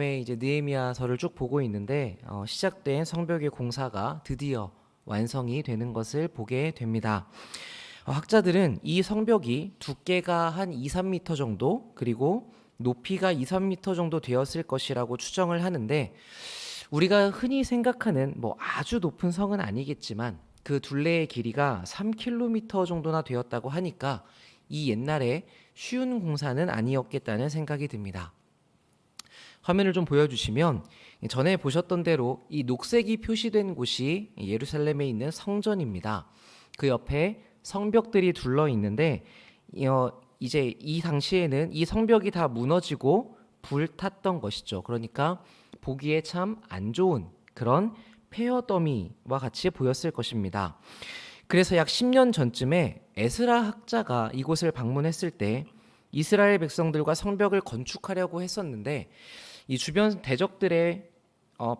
이제 느헤미야서를 쭉 보고 있는데 시작된 성벽의 공사가 드디어 완성이 되는 것을 보게 됩니다. 학자들은 이 성벽이 두께가 한 2, 3m 정도 그리고 높이가 2, 3m 정도 되었을 것이라고 추정을 하는데 우리가 흔히 생각하는 아주 높은 성은 아니겠지만 그 둘레의 길이가 3km 정도나 되었다고 하니까 이 옛날에 쉬운 공사는 아니었겠다는 생각이 듭니다. 화면을 좀 보여주시면 전에 보셨던 대로 이 녹색이 표시된 곳이 예루살렘에 있는 성전입니다. 그 옆에 성벽들이 둘러 있는데 이제 이 당시에는 이 성벽이 다 무너지고 불탔던 것이죠. 그러니까 보기에 참 안 좋은 그런 폐허 더미와 같이 보였을 것입니다. 그래서 약 10년 전쯤에 에스라 학자가 이곳을 방문했을 때 이스라엘 백성들과 성벽을 건축하려고 했었는데 이 주변 대적들의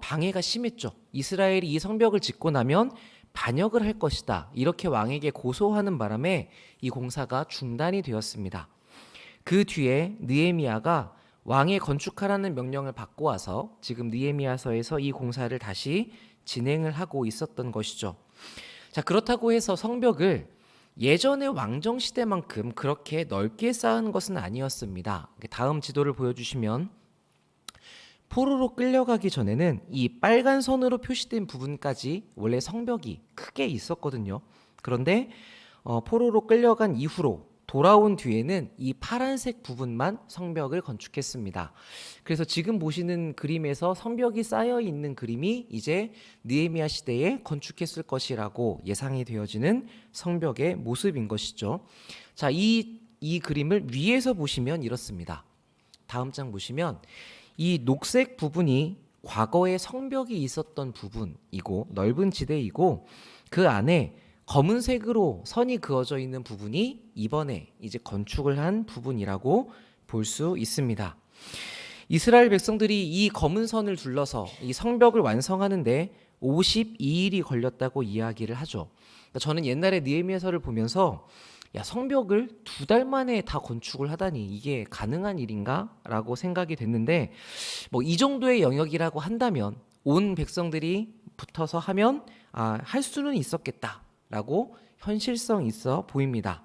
방해가 심했죠. 이스라엘이 이 성벽을 짓고 나면 반역을 할 것이다. 이렇게 왕에게 고소하는 바람에 이 공사가 중단이 되었습니다. 그 뒤에 느헤미야가 왕의 건축하라는 명령을 받고 와서 지금 느헤미야서에서 이 공사를 다시 진행을 하고 있었던 것이죠. 자, 그렇다고 해서 성벽을 예전의 왕정 시대만큼 그렇게 넓게 쌓은 것은 아니었습니다. 다음 지도를 보여주시면 포로로 끌려가기 전에는 이 빨간 선으로 표시된 부분까지 원래 성벽이 크게 있었거든요. 그런데 포로로 끌려간 이후로 돌아온 뒤에는 이 파란색 부분만 성벽을 건축했습니다. 그래서 지금 보시는 그림에서 성벽이 쌓여 있는 그림이 이제 느헤미야 시대에 건축했을 것이라고 예상이 되어지는 성벽의 모습인 것이죠. 자, 이 그림을 위에서 보시면 이렇습니다. 다음 장 보시면 이 녹색 부분이 과거에 성벽이 있었던 부분이고 넓은 지대이고 그 안에 검은색으로 선이 그어져 있는 부분이 이번에 이제 건축을 한 부분이라고 볼 수 있습니다. 이스라엘 백성들이 이 검은 선을 둘러서 이 성벽을 완성하는데 52일이 걸렸다고 이야기를 하죠. 저는 옛날에 느헤미야서를 보면서 성벽을 2달 만에 다 건축을 하다니 이게 가능한 일인가? 라고 생각이 됐는데 이 정도의 영역이라고 한다면 온 백성들이 붙어서 하면 할 수는 있었겠다라고 현실성 있어 보입니다.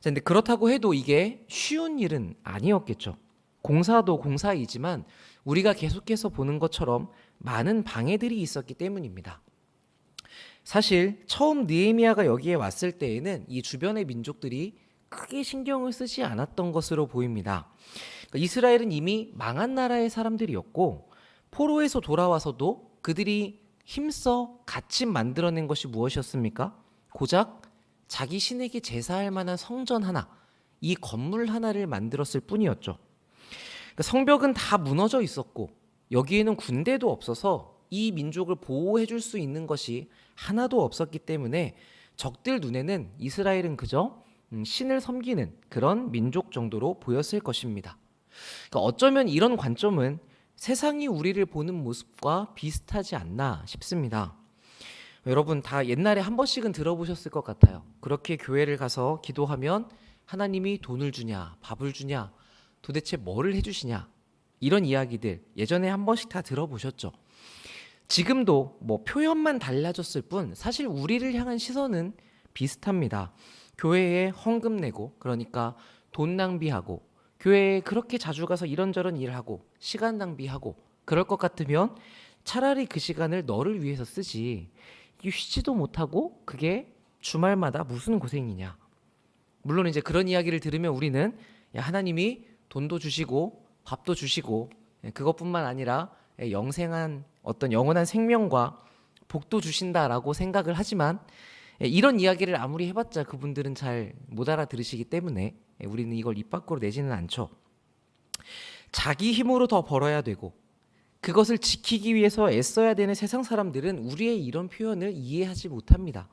근데 그렇다고 해도 이게 쉬운 일은 아니었겠죠. 공사도 공사이지만 우리가 계속해서 보는 것처럼 많은 방해들이 있었기 때문입니다. 사실 처음 느헤미야가 여기에 왔을 때에는 이 주변의 민족들이 크게 신경을 쓰지 않았던 것으로 보입니다. 이스라엘은 이미 망한 나라의 사람들이었고 포로에서 돌아와서도 그들이 힘써 같이 만들어낸 것이 무엇이었습니까? 고작 자기 신에게 제사할 만한 성전 하나, 이 건물 하나를 만들었을 뿐이었죠. 성벽은 다 무너져 있었고 여기에는 군대도 없어서 이 민족을 보호해 줄 수 있는 것이 하나도 없었기 때문에 적들 눈에는 이스라엘은 그저 신을 섬기는 그런 민족 정도로 보였을 것입니다. 어쩌면 이런 관점은 세상이 우리를 보는 모습과 비슷하지 않나 싶습니다. 여러분 다 옛날에 한 번씩은 들어보셨을 것 같아요. 그렇게 교회를 가서 기도하면 하나님이 돈을 주냐, 밥을 주냐, 도대체 뭐를 해주시냐, 이런 이야기들 예전에 한 번씩 다 들어보셨죠. 지금도 표현만 달라졌을 뿐 사실 우리를 향한 시선은 비슷합니다. 교회에 헌금 내고, 그러니까 돈 낭비하고, 교회에 그렇게 자주 가서 이런저런 일하고 시간 낭비하고 그럴 것 같으면 차라리 그 시간을 너를 위해서 쓰지, 이게 쉬지도 못하고 그게 주말마다 무슨 고생이냐. 물론 이제 그런 이야기를 들으면 우리는 하나님이 돈도 주시고 밥도 주시고 그것뿐만 아니라 영생한 어떤 영원한 생명과 복도 주신다라고 생각을 하지만 이런 이야기를 아무리 해봤자 그분들은 잘 못 알아들으시기 때문에 우리는 이걸 입 밖으로 내지는 않죠. 자기 힘으로 더 벌어야 되고 그것을 지키기 위해서 애써야 되는 세상 사람들은 우리의 이런 표현을 이해하지 못합니다.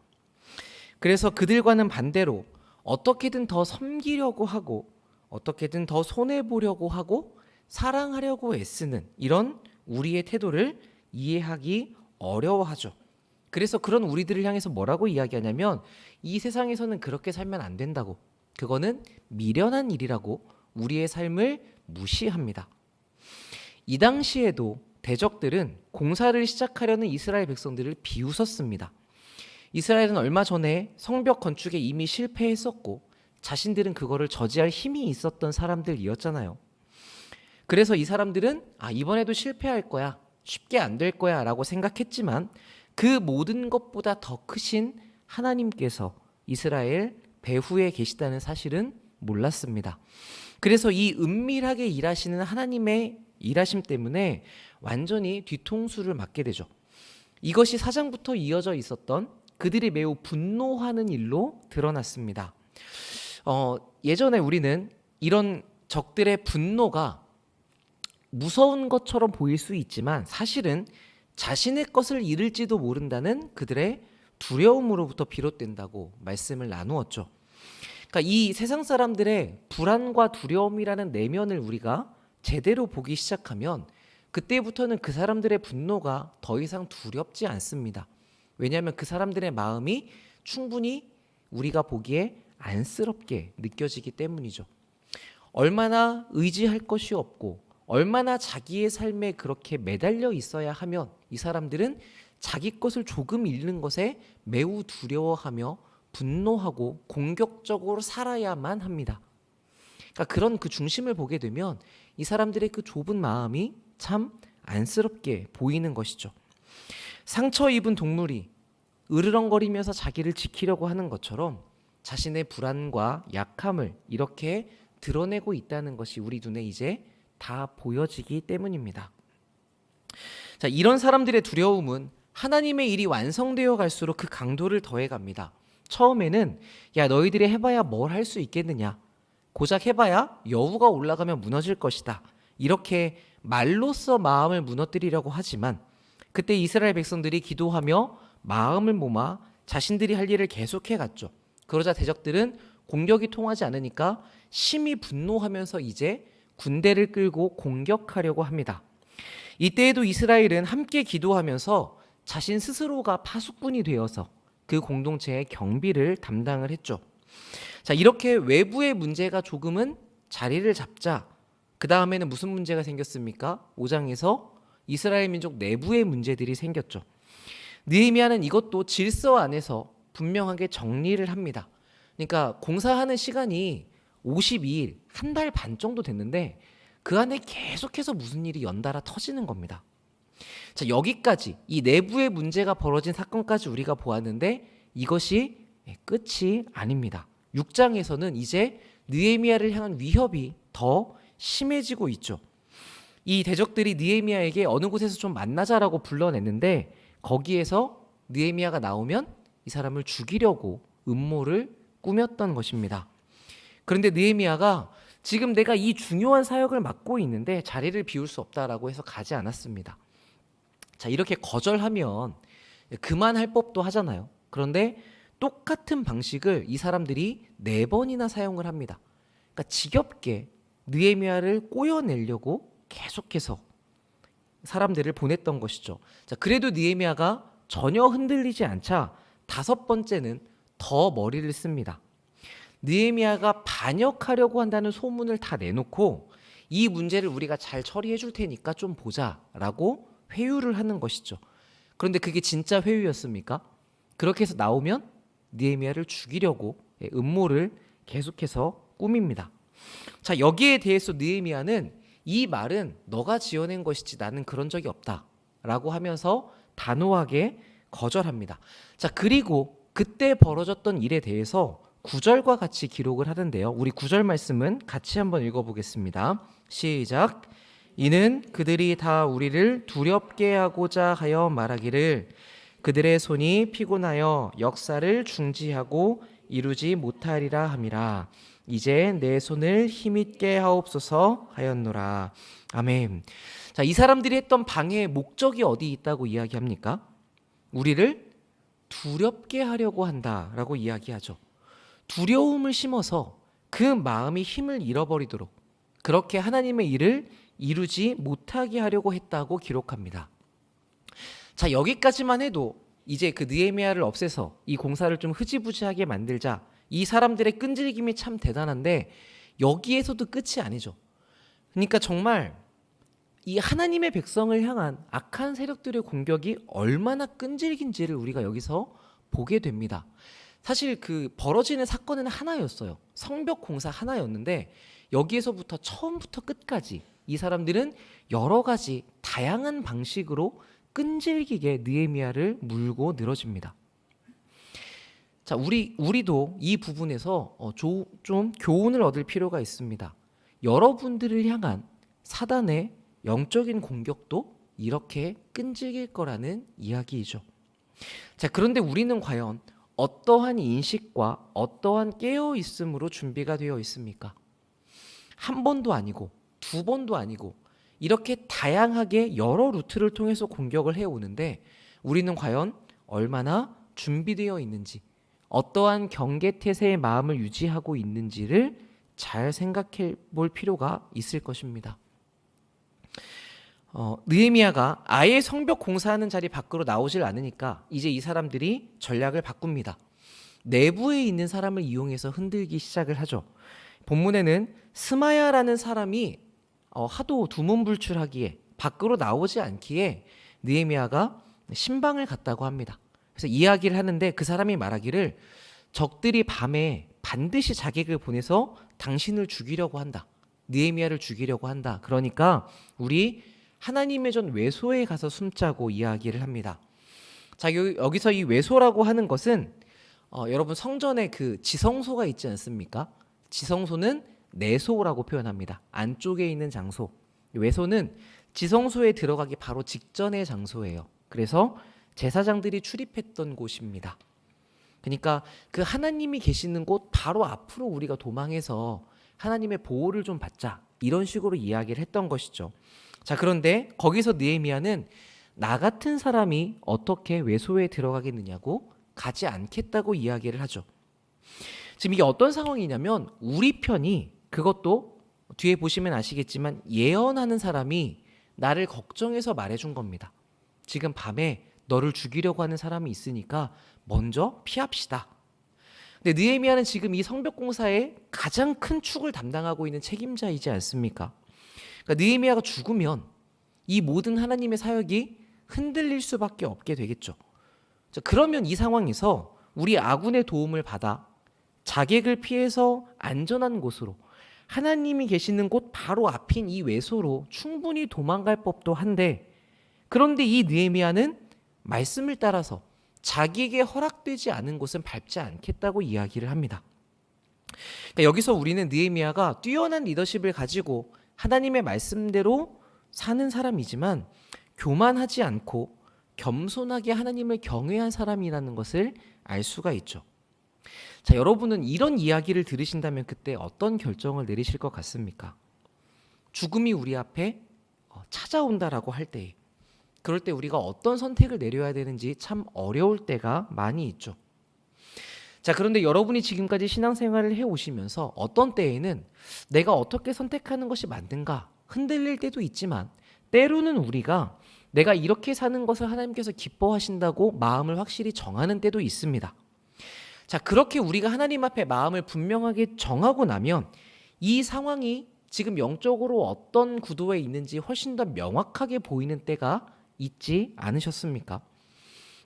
그래서 그들과는 반대로 어떻게든 더 섬기려고 하고 어떻게든 더 손해보려고 하고 사랑하려고 애쓰는 이런 우리의 태도를 이해하기 어려워하죠. 그래서 그런 우리들을 향해서 뭐라고 이야기하냐면 이 세상에서는 그렇게 살면 안 된다고, 그거는 미련한 일이라고 우리의 삶을 무시합니다. 이 당시에도 대적들은 공사를 시작하려는 이스라엘 백성들을 비웃었습니다. 이스라엘은 얼마 전에 성벽 건축에 이미 실패했었고 자신들은 그거를 저지할 힘이 있었던 사람들이었잖아요. 그래서 이 사람들은 이번에도 실패할 거야, 쉽게 안 될 거야 라고 생각했지만 그 모든 것보다 더 크신 하나님께서 이스라엘 배후에 계시다는 사실은 몰랐습니다. 그래서 이 은밀하게 일하시는 하나님의 일하심 때문에 완전히 뒤통수를 맞게 되죠. 이것이 사장부터 이어져 있었던 그들이 매우 분노하는 일로 드러났습니다. 예전에 우리는 이런 적들의 분노가 무서운 것처럼 보일 수 있지만 사실은 자신의 것을 잃을지도 모른다는 그들의 두려움으로부터 비롯된다고 말씀을 나누었죠. 그러니까 이 세상 사람들의 불안과 두려움이라는 내면을 우리가 제대로 보기 시작하면 그때부터는 그 사람들의 분노가 더 이상 두렵지 않습니다. 왜냐하면 그 사람들의 마음이 충분히 우리가 보기에 안쓰럽게 느껴지기 때문이죠. 얼마나 의지할 것이 없고 얼마나 자기의 삶에 그렇게 매달려 있어야 하면 이 사람들은 자기 것을 조금 잃는 것에 매우 두려워하며 분노하고 공격적으로 살아야만 합니다. 그러니까 그런 그 중심을 보게 되면 이 사람들의 그 좁은 마음이 참 안쓰럽게 보이는 것이죠. 상처 입은 동물이 으르렁거리면서 자기를 지키려고 하는 것처럼 자신의 불안과 약함을 이렇게 드러내고 있다는 것이 우리 눈에 이제 다 보여지기 때문입니다. 자, 이런 사람들의 두려움은 하나님의 일이 완성되어 갈수록 그 강도를 더해갑니다. 처음에는 야 너희들이 해봐야 뭘 할 수 있겠느냐, 고작 해봐야 여우가 올라가면 무너질 것이다, 이렇게 말로써 마음을 무너뜨리려고 하지만 그때 이스라엘 백성들이 기도하며 마음을 모아 자신들이 할 일을 계속해 갔죠. 그러자 대적들은 공격이 통하지 않으니까 심히 분노하면서 이제 군대를 끌고 공격하려고 합니다. 이때에도 이스라엘은 함께 기도하면서 자신 스스로가 파수꾼이 되어서 그 공동체의 경비를 담당을 했죠. 자, 이렇게 외부의 문제가 조금은 자리를 잡자 그 다음에는 무슨 문제가 생겼습니까? 5장에서 이스라엘 민족 내부의 문제들이 생겼죠. 느헤미야는 이것도 질서 안에서 분명하게 정리를 합니다. 그러니까 공사하는 시간이 52일, 한 달 반 정도 됐는데 그 안에 계속해서 무슨 일이 연달아 터지는 겁니다. 자, 여기까지 이 내부의 문제가 벌어진 사건까지 우리가 보았는데 이것이 끝이 아닙니다. 6장에서는 이제 느헤미야를 향한 위협이 더 심해지고 있죠. 이 대적들이 느헤미야에게 어느 곳에서 좀 만나자라고 불러냈는데 거기에서 느헤미야가 나오면 이 사람을 죽이려고 음모를 꾸몄던 것입니다. 그런데 느헤미야가 지금 내가 이 중요한 사역을 맡고 있는데 자리를 비울 수 없다라고 해서 가지 않았습니다. 자, 이렇게 거절하면 그만할 법도 하잖아요. 그런데 똑같은 방식을 이 사람들이 4번이나 사용을 합니다. 그러니까 지겹게 느헤미야를 꼬여내려고 계속해서 사람들을 보냈던 것이죠. 자, 그래도 느헤미야가 전혀 흔들리지 않자 5번째는 더 머리를 씁니다. 느헤미야가 반역하려고 한다는 소문을 다 내놓고 이 문제를 우리가 잘 처리해 줄 테니까 좀 보자라고 회유를 하는 것이죠. 그런데 그게 진짜 회유였습니까? 그렇게 해서 나오면 느헤미야를 죽이려고 음모를 계속해서 꾸밉니다. 자, 여기에 대해서 느헤미야는 이 말은 너가 지어낸 것이지 나는 그런 적이 없다라고 하면서 단호하게 거절합니다. 자, 그리고 그때 벌어졌던 일에 대해서 9절과 같이 기록을 하는데요. 우리 9절 말씀은 같이 한번 읽어보겠습니다. 시작. 이는 그들이 다 우리를 두렵게 하고자 하여 말하기를 그들의 손이 피곤하여 역사를 중지하고 이루지 못하리라 함이라. 이제 내 손을 힘있게 하옵소서 하였노라. 아멘. 자, 이 사람들이 했던 방해의 목적이 어디 있다고 이야기합니까? 우리를 두렵게 하려고 한다라고 이야기하죠. 두려움을 심어서 그 마음이 힘을 잃어버리도록 그렇게 하나님의 일을 이루지 못하게 하려고 했다고 기록합니다. 자, 여기까지만 해도 이제 그 느헤미야를 없애서 이 공사를 좀 흐지부지하게 만들자, 이 사람들의 끈질김이 참 대단한데 여기에서도 끝이 아니죠. 그러니까 정말 이 하나님의 백성을 향한 악한 세력들의 공격이 얼마나 끈질긴지를 우리가 여기서 보게 됩니다. 사실 그 벌어지는 사건은 하나였어요. 성벽 공사 하나였는데 여기에서부터 처음부터 끝까지 이 사람들은 여러 가지 다양한 방식으로 끈질기게 느헤미야를 물고 늘어집니다. 자, 우리도 이 부분에서 좀 교훈을 얻을 필요가 있습니다. 여러분들을 향한 사단의 영적인 공격도 이렇게 끈질길 거라는 이야기이죠. 자, 그런데 우리는 과연 어떠한 인식과 어떠한 깨어 있음으로 준비가 되어 있습니까? 한 번도 아니고 두 번도 아니고 이렇게 다양하게 여러 루트를 통해서 공격을 해오는데 우리는 과연 얼마나 준비되어 있는지, 어떠한 경계태세의 마음을 유지하고 있는지를 잘 생각해 볼 필요가 있을 것입니다. 느헤미야가 아예 성벽 공사하는 자리 밖으로 나오질 않으니까 이제 이 사람들이 전략을 바꿉니다. 내부에 있는 사람을 이용해서 흔들기 시작을 하죠. 본문에는 스마야라는 사람이 하도 두문불출하기에 밖으로 나오지 않기에 느헤미야가 신방을 갔다고 합니다. 그래서 이야기를 하는데 그 사람이 말하기를 적들이 밤에 반드시 자객을 보내서 당신을 죽이려고 한다. 느헤미야를 죽이려고 한다. 그러니까 우리 하나님의 전 외소에 가서 숨자고 이야기를 합니다. 자, 여기서 이 외소라고 하는 것은 여러분 성전에 그 지성소가 있지 않습니까? 지성소는 내소라고 표현합니다. 안쪽에 있는 장소. 외소는 지성소에 들어가기 바로 직전의 장소예요. 그래서 제사장들이 출입했던 곳입니다. 그러니까 그 하나님이 계시는 곳 바로 앞으로 우리가 도망해서 하나님의 보호를 좀 받자, 이런 식으로 이야기를 했던 것이죠. 자, 그런데 거기서 느헤미야는 나 같은 사람이 어떻게 외소에 들어가겠느냐고 가지 않겠다고 이야기를 하죠. 지금 이게 어떤 상황이냐면 우리 편이, 그것도 뒤에 보시면 아시겠지만 예언하는 사람이 나를 걱정해서 말해준 겁니다. 지금 밤에 너를 죽이려고 하는 사람이 있으니까 먼저 피합시다. 근데 느헤미야는 지금 이 성벽 공사의 가장 큰 축을 담당하고 있는 책임자이지 않습니까? 그러니까 느헤미야가 죽으면 이 모든 하나님의 사역이 흔들릴 수밖에 없게 되겠죠. 자, 그러면 이 상황에서 우리 아군의 도움을 받아 자객을 피해서 안전한 곳으로, 하나님이 계시는 곳 바로 앞인 이 외소로 충분히 도망갈 법도 한데, 그런데 이 느헤미야는 말씀을 따라서 자기에게 허락되지 않은 곳은 밟지 않겠다고 이야기를 합니다. 그러니까 여기서 우리는 느헤미야가 뛰어난 리더십을 가지고 하나님의 말씀대로 사는 사람이지만 교만하지 않고 겸손하게 하나님을 경외한 사람이라는 것을 알 수가 있죠. 자, 여러분은 이런 이야기를 들으신다면 그때 어떤 결정을 내리실 것 같습니까? 죽음이 우리 앞에 찾아온다라고 할 때, 그럴 때 우리가 어떤 선택을 내려야 되는지 참 어려울 때가 많이 있죠. 자, 그런데 여러분이 지금까지 신앙생활을 해오시면서 어떤 때에는 내가 어떻게 선택하는 것이 맞는가 흔들릴 때도 있지만, 때로는 우리가 내가 이렇게 사는 것을 하나님께서 기뻐하신다고 마음을 확실히 정하는 때도 있습니다. 자, 그렇게 우리가 하나님 앞에 마음을 분명하게 정하고 나면 이 상황이 지금 영적으로 어떤 구도에 있는지 훨씬 더 명확하게 보이는 때가 있지 않으셨습니까?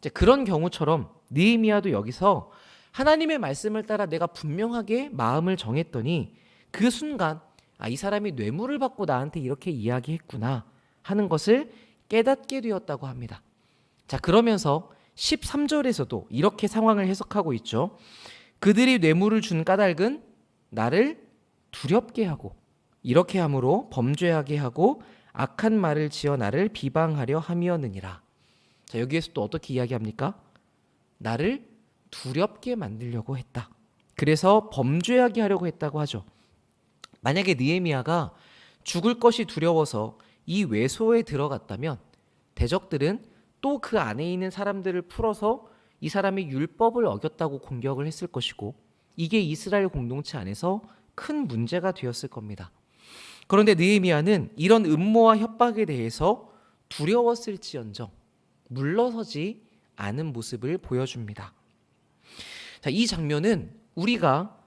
자, 그런 경우처럼 느헤미야도 여기서 하나님의 말씀을 따라 내가 분명하게 마음을 정했더니 그 순간 이 사람이 뇌물을 받고 나한테 이렇게 이야기했구나 하는 것을 깨닫게 되었다고 합니다. 자, 그러면서 13절에서도 이렇게 상황을 해석하고 있죠. 그들이 뇌물을 준 까닭은 나를 두렵게 하고 이렇게 함으로 범죄하게 하고 악한 말을 지어 나를 비방하려 함이었느니라. 자, 여기에서 또 어떻게 이야기합니까? 나를 두렵게 만들려고 했다. 그래서 범죄하게 하려고 했다고 하죠. 만약에 느헤미야가 죽을 것이 두려워서 이 외소에 들어갔다면 대적들은 또 그 안에 있는 사람들을 풀어서 이 사람이 율법을 어겼다고 공격을 했을 것이고, 이게 이스라엘 공동체 안에서 큰 문제가 되었을 겁니다. 그런데 느헤미야는 이런 음모와 협박에 대해서 두려웠을지언정 물러서지 않은 모습을 보여줍니다. 자, 이 장면은 우리가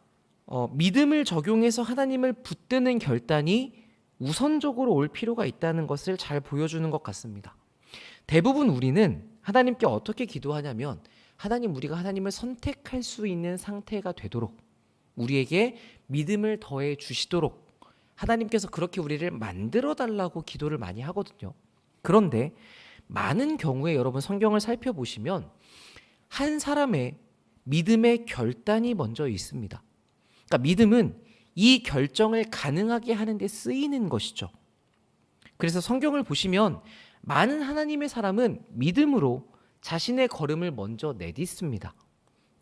믿음을 적용해서 하나님을 붙드는 결단이 우선적으로 올 필요가 있다는 것을 잘 보여주는 것 같습니다. 대부분 우리는 하나님께 어떻게 기도하냐면 하나님, 우리가 하나님을 선택할 수 있는 상태가 되도록, 우리에게 믿음을 더해 주시도록 하나님께서 그렇게 우리를 만들어 달라고 기도를 많이 하거든요. 그런데 많은 경우에 여러분 성경을 살펴보시면 한 사람의 믿음의 결단이 먼저 있습니다. 그러니까 믿음은 이 결정을 가능하게 하는 데 쓰이는 것이죠. 그래서 성경을 보시면 많은 하나님의 사람은 믿음으로 자신의 걸음을 먼저 내딛습니다.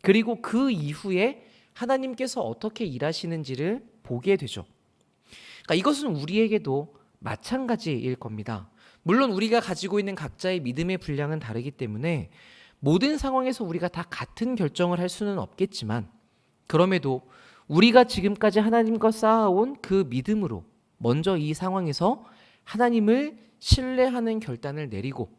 그리고 그 이후에 하나님께서 어떻게 일하시는지를 보게 되죠. 그러니까 이것은 우리에게도 마찬가지일 겁니다. 물론 우리가 가지고 있는 각자의 믿음의 분량은 다르기 때문에 모든 상황에서 우리가 다 같은 결정을 할 수는 없겠지만, 그럼에도 우리가 지금까지 하나님과 쌓아온 그 믿음으로 먼저 이 상황에서 하나님을 신뢰하는 결단을 내리고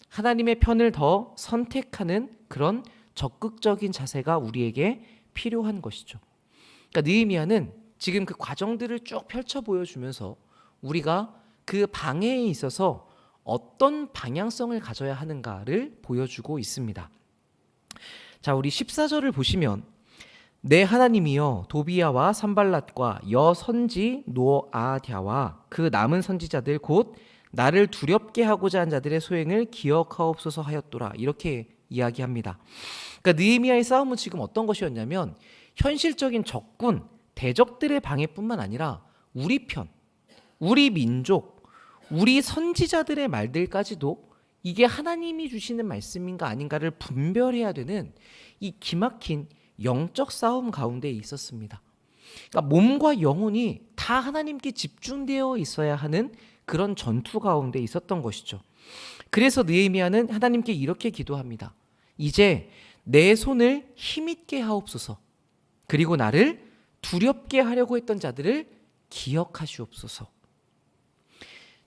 하나님의 편을 더 선택하는 그런 적극적인 자세가 우리에게 필요한 것이죠. 그러니까 느헤미야는 지금 그 과정들을 쭉 펼쳐 보여주면서 우리가 그 방해에 있어서 어떤 방향성을 가져야 하는가를 보여주고 있습니다. 자, 우리 14절을 보시면 내 하나님이여 도비야와 산발랏과 여선지 노아랴와 그 남은 선지자들 곧 나를 두렵게 하고자 한 자들의 소행을 기억하옵소서 하였도라, 이렇게 이야기합니다. 그러니까 느헤미야의 싸움은 지금 어떤 것이었냐면 현실적인 적군, 대적들의 방해뿐만 아니라 우리 편, 우리 민족, 우리 선지자들의 말들까지도 이게 하나님이 주시는 말씀인가 아닌가를 분별해야 되는 이 기막힌 영적 싸움 가운데 있었습니다. 그러니까 몸과 영혼이 다 하나님께 집중되어 있어야 하는 그런 전투 가운데 있었던 것이죠. 그래서 느헤미야는 하나님께 이렇게 기도합니다. 이제 내 손을 힘있게 하옵소서. 그리고 나를 두렵게 하려고 했던 자들을 기억하시옵소서.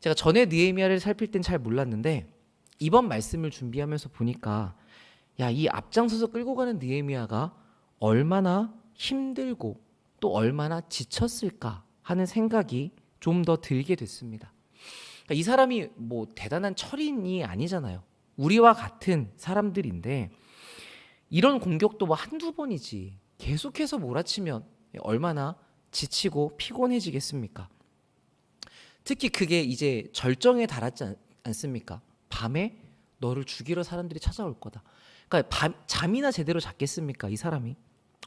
제가 전에 느헤미야를 살필 땐 잘 몰랐는데 이번 말씀을 준비하면서 보니까 이 앞장서서 끌고 가는 느헤미야가 얼마나 힘들고 또 얼마나 지쳤을까 하는 생각이 좀 더 들게 됐습니다. 그러니까 이 사람이 뭐 대단한 철인이 아니잖아요. 우리와 같은 사람들인데 이런 공격도 뭐 한두 번이지 계속해서 몰아치면 얼마나 지치고 피곤해지겠습니까? 특히 그게 이제 절정에 달하지 않습니까? 밤에 너를 죽이러 사람들이 찾아올 거다. 그러니까 잠이나 제대로 잤겠습니까? 이 사람이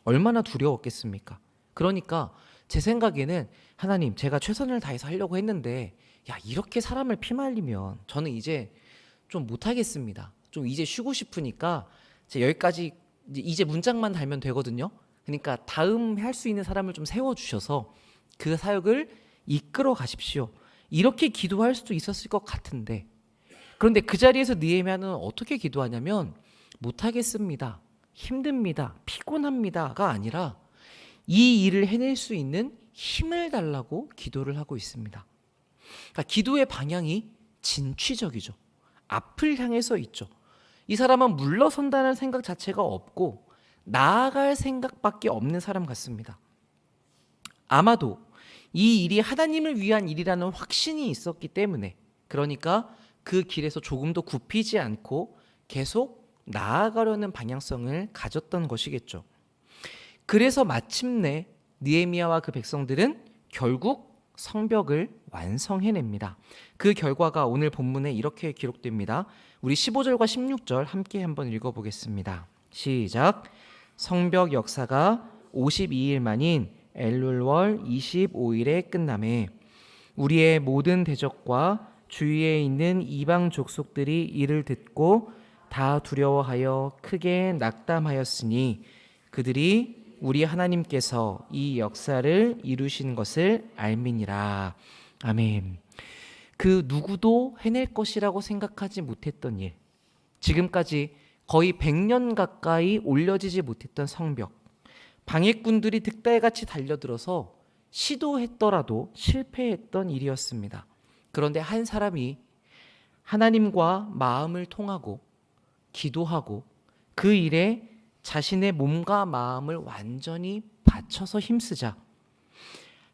얼마나 두려웠겠습니까? 그러니까 제 생각에는 하나님, 제가 최선을 다해서 하려고 했는데 이렇게 사람을 피말리면 저는 이제 좀 못하겠습니다. 좀 이제 쉬고 싶으니까 여기까지 이제 문짝만 달면 되거든요. 그러니까 다음 할 수 있는 사람을 좀 세워주셔서 그 사역을 이끌어 가십시오. 이렇게 기도할 수도 있었을 것 같은데, 그런데 그 자리에서 느헤미야는 어떻게 기도하냐면 못하겠습니다, 힘듭니다, 피곤합니다가 아니라 이 일을 해낼 수 있는 힘을 달라고 기도를 하고 있습니다. 그러니까 기도의 방향이 진취적이죠. 앞을 향해서 있죠. 이 사람은 물러선다는 생각 자체가 없고 나아갈 생각밖에 없는 사람 같습니다. 아마도 이 일이 하나님을 위한 일이라는 확신이 있었기 때문에, 그러니까 그 길에서 조금도 굽히지 않고 계속 나아가려는 방향성을 가졌던 것이겠죠. 그래서 마침내 느헤미야와 그 백성들은 결국 성벽을 완성해냅니다. 그 결과가 오늘 본문에 이렇게 기록됩니다. 우리 15절과 16절 함께 한번 읽어보겠습니다. 시작. 성벽 역사가 52일 만인 엘룰월 25일에 끝나매 우리의 모든 대적과 주위에 있는 이방 족속들이 이를 듣고 다 두려워하여 크게 낙담하였으니 그들이 우리 하나님께서 이 역사를 이루신 것을 알미니라. 아멘. 그 누구도 해낼 것이라고 생각하지 못했던 일, 지금까지 거의 100년 가까이 올려지지 못했던 성벽, 방해꾼들이 득달같이 달려들어서 시도했더라도 실패했던 일이었습니다. 그런데 한 사람이 하나님과 마음을 통하고 기도하고 그 일에 자신의 몸과 마음을 완전히 바쳐서 힘쓰자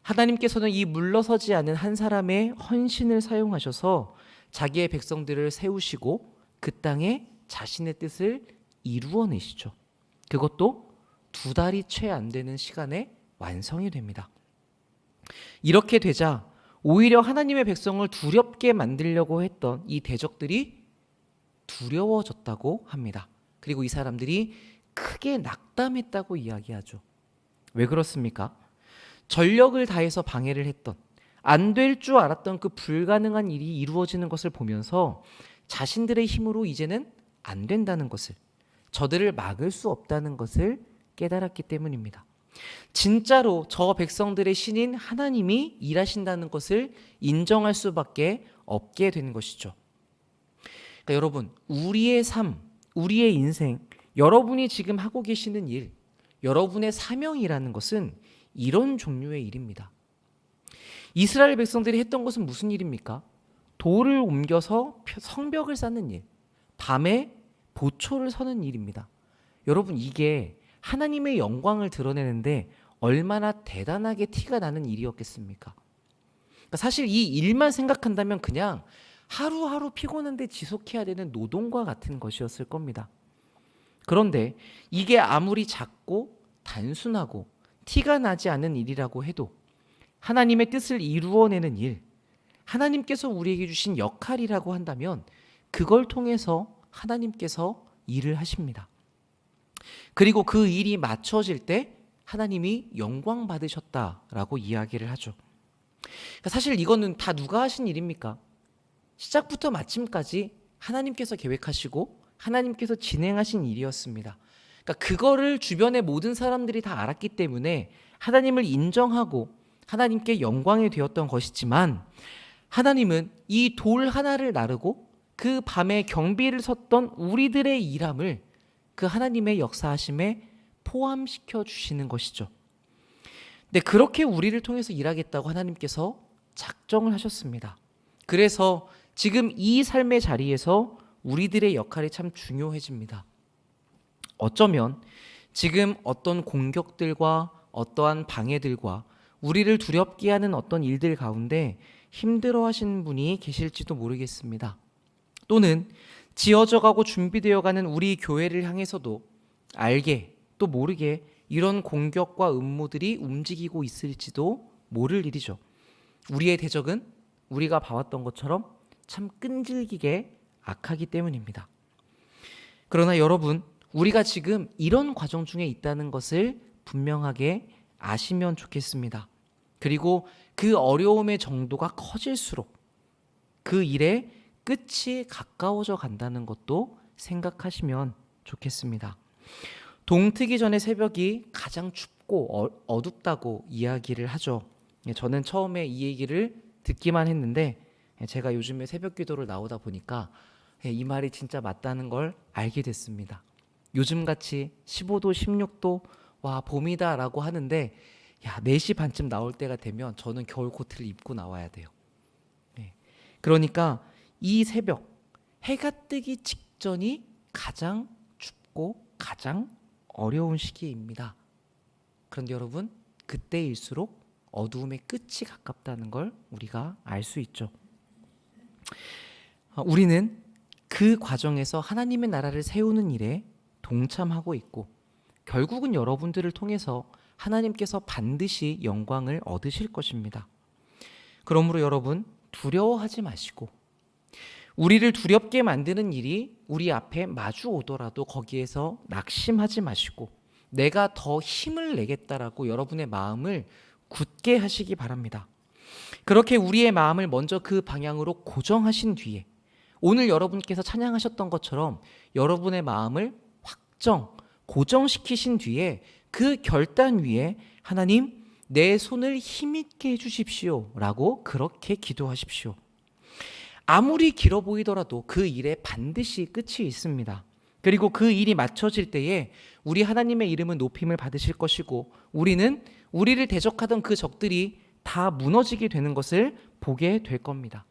하나님께서는 이 물러서지 않은 한 사람의 헌신을 사용하셔서 자기의 백성들을 세우시고 그 땅에 자신의 뜻을 이루어내시죠. 그것도 2달이 채 안 되는 시간에 완성이 됩니다. 이렇게 되자 오히려 하나님의 백성을 두렵게 만들려고 했던 이 대적들이 두려워졌다고 합니다. 그리고 이 사람들이 크게 낙담했다고 이야기하죠. 왜 그렇습니까? 전력을 다해서 방해를 했던, 안 될 줄 알았던 그 불가능한 일이 이루어지는 것을 보면서 자신들의 힘으로 이제는 안 된다는 것을, 저들을 막을 수 없다는 것을 깨달았기 때문입니다. 진짜로 저 백성들의 신인 하나님이 일하신다는 것을 인정할 수밖에 없게 된 것이죠. 그러니까 여러분, 우리의 삶, 우리의 인생, 여러분이 지금 하고 계시는 일, 여러분의 사명이라는 것은 이런 종류의 일입니다. 이스라엘 백성들이 했던 것은 무슨 일입니까? 돌을 옮겨서 성벽을 쌓는 일, 밤에 보초를 서는 일입니다. 여러분, 이게 하나님의 영광을 드러내는데 얼마나 대단하게 티가 나는 일이었겠습니까? 그러니까 사실 이 일만 생각한다면 그냥 하루하루 피곤한데 지속해야 되는 노동과 같은 것이었을 겁니다. 그런데 이게 아무리 작고 단순하고 티가 나지 않은 일이라고 해도 하나님의 뜻을 이루어내는 일, 하나님께서 우리에게 주신 역할이라고 한다면 그걸 통해서 하나님께서 일을 하십니다. 그리고 그 일이 맞춰질 때 하나님이 영광 받으셨다라고 이야기를 하죠. 그러니까 사실 이거는 다 누가 하신 일입니까? 시작부터 마침까지 하나님께서 계획하시고 하나님께서 진행하신 일이었습니다. 그러니까 그거를 주변의 모든 사람들이 다 알았기 때문에 하나님을 인정하고 하나님께 영광이 되었던 것이지만, 하나님은 이 돌 하나를 나르고 그 밤에 경비를 섰던 우리들의 일함을 그 하나님의 역사하심에 포함시켜 주시는 것이죠. 근데 그렇게 우리를 통해서 일하겠다고 하나님께서 작정을 하셨습니다. 그래서 지금 이 삶의 자리에서 우리들의 역할이 참 중요해집니다. 어쩌면 지금 어떤 공격들과 어떠한 방해들과 우리를 두렵게 하는 어떤 일들 가운데 힘들어하시는 분이 계실지도 모르겠습니다. 또는 지어져가고 준비되어가는 우리 교회를 향해서도 알게 또 모르게 이런 공격과 음모들이 움직이고 있을지도 모를 일이죠. 우리의 대적은 우리가 봐왔던 것처럼 참 끈질기게 악하기 때문입니다. 그러나 여러분, 우리가 지금 이런 과정 중에 있다는 것을 분명하게 아시면 좋겠습니다. 그리고 그 어려움의 정도가 커질수록 그 일의 끝이 가까워져 간다는 것도 생각하시면 좋겠습니다. 동트기 전의 새벽이 가장 춥고 어둡다고 이야기를 하죠. 저는 처음에 이 얘기를 듣기만 했는데 제가 요즘에 새벽 기도를 나오다 보니까 이 말이 진짜 맞다는 걸 알게 됐습니다. 요즘같이 15도, 16도, 와 봄이다 라고 하는데 4시 반쯤 나올 때가 되면 저는 겨울 코트를 입고 나와야 돼요. 그러니까 이 새벽, 해가 뜨기 직전이 가장 춥고 가장 어려운 시기입니다. 그런데 여러분, 그때일수록 어두움의 끝이 가깝다는 걸 우리가 알 수 있죠. 우리는 그 과정에서 하나님의 나라를 세우는 일에 동참하고 있고, 결국은 여러분들을 통해서 하나님께서 반드시 영광을 얻으실 것입니다. 그러므로 여러분, 두려워하지 마시고, 우리를 두렵게 만드는 일이 우리 앞에 마주 오더라도 거기에서 낙심하지 마시고 내가 더 힘을 내겠다라고 여러분의 마음을 굳게 하시기 바랍니다. 그렇게 우리의 마음을 먼저 그 방향으로 고정하신 뒤에 오늘 여러분께서 찬양하셨던 것처럼 여러분의 마음을 고정시키신 뒤에 그 결단 위에 하나님, 내 손을 힘있게 해주십시오 라고 그렇게 기도하십시오. 아무리 길어 보이더라도 그 일에 반드시 끝이 있습니다. 그리고 그 일이 맞춰질 때에 우리 하나님의 이름은 높임을 받으실 것이고 우리는 우리를 대적하던 그 적들이 다 무너지게 되는 것을 보게 될 겁니다.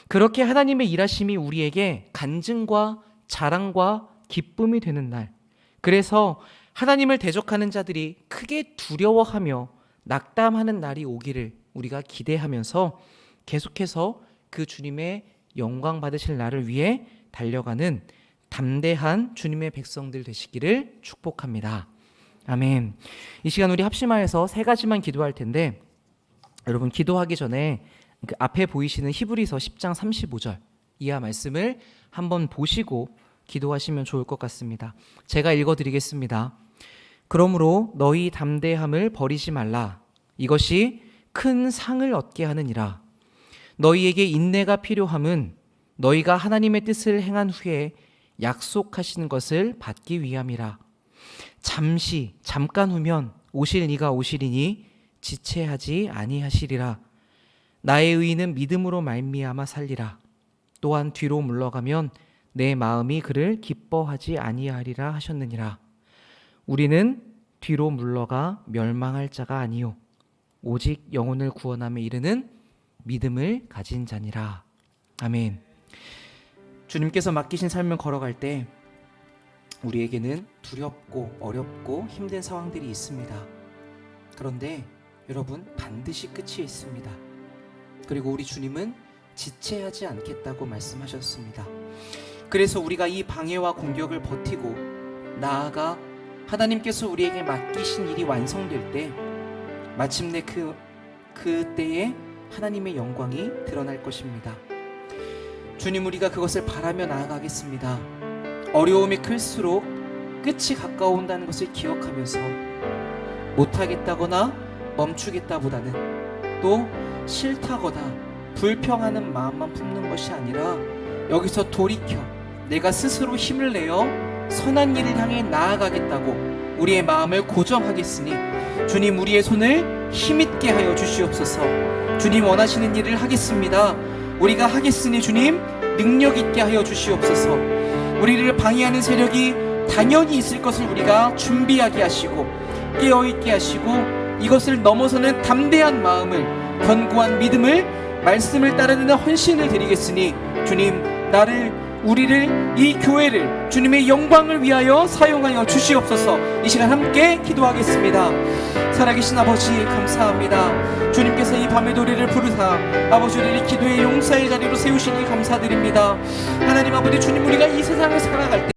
그렇게 하나님의 일하심이 우리에게 간증과 자랑과 기쁨이 되는 날, 그래서 하나님을 대적하는 자들이 크게 두려워하며 낙담하는 날이 오기를 우리가 기대하면서 계속해서 그 주님의 영광 받으실 날을 위해 달려가는 담대한 주님의 백성들 되시기를 축복합니다. 아멘. 이 시간 우리 합심하여서 세 가지만 기도할 텐데, 여러분 기도하기 전에 그 앞에 보이시는 히브리서 10장 35절 이하 말씀을 한번 보시고 기도하시면 좋을 것 같습니다. 제가 읽어드리겠습니다. 그러므로 너희 담대함을 버리지 말라. 이것이 큰 상을 얻게 하느니라. 너희에게 인내가 필요함은 너희가 하나님의 뜻을 행한 후에 약속하신 것을 받기 위함이라. 잠깐 후면 오실 이가 오시리니 지체하지 아니하시리라. 나의 의인은 믿음으로 말미암아 살리라. 또한 뒤로 물러가면 내 마음이 그를 기뻐하지 아니하리라 하셨느니라. 우리는 뒤로 물러가 멸망할 자가 아니요 오직 영혼을 구원함에 이르는 믿음을 가진 자니라. 아멘. 주님께서 맡기신 삶을 걸어갈 때 우리에게는 두렵고 어렵고 힘든 상황들이 있습니다. 그런데 여러분, 반드시 끝이 있습니다. 그리고 우리 주님은 지체하지 않겠다고 말씀하셨습니다. 그래서 우리가 이 방해와 공격을 버티고 나아가 하나님께서 우리에게 맡기신 일이 완성될 때 마침내 그때에 하나님의 영광이 드러날 것입니다. 주님, 우리가 그것을 바라며 나아가겠습니다. 어려움이 클수록 끝이 가까워온다는 것을 기억하면서 못하겠다거나 멈추겠다보다는 또 싫다거나 불평하는 마음만 품는 것이 아니라 여기서 돌이켜 내가 스스로 힘을 내어 선한 일을 향해 나아가겠다고 우리의 마음을 고정하겠으니 주님, 우리의 손을 힘있게 하여 주시옵소서. 주님, 원하시는 일을 하겠습니다. 우리가 하겠으니 주님, 능력 있게 하여 주시옵소서. 우리를 방해하는 세력이 당연히 있을 것을 우리가 준비하게 하시고 깨어있게 하시고 이것을 넘어서는 담대한 마음을, 견고한 믿음을, 말씀을 따르는 헌신을 드리겠으니 주님, 우리를, 이 교회를 주님의 영광을 위하여 사용하여 주시옵소서. 이 시간 함께 기도하겠습니다. 살아계신 아버지, 감사합니다. 주님께서 이 밤의 노래를 부르사 아버지, 우리를 기도의 용사의 자리로 세우시니 감사드립니다. 하나님 아버지, 주님, 우리가 이 세상을 살아갈 때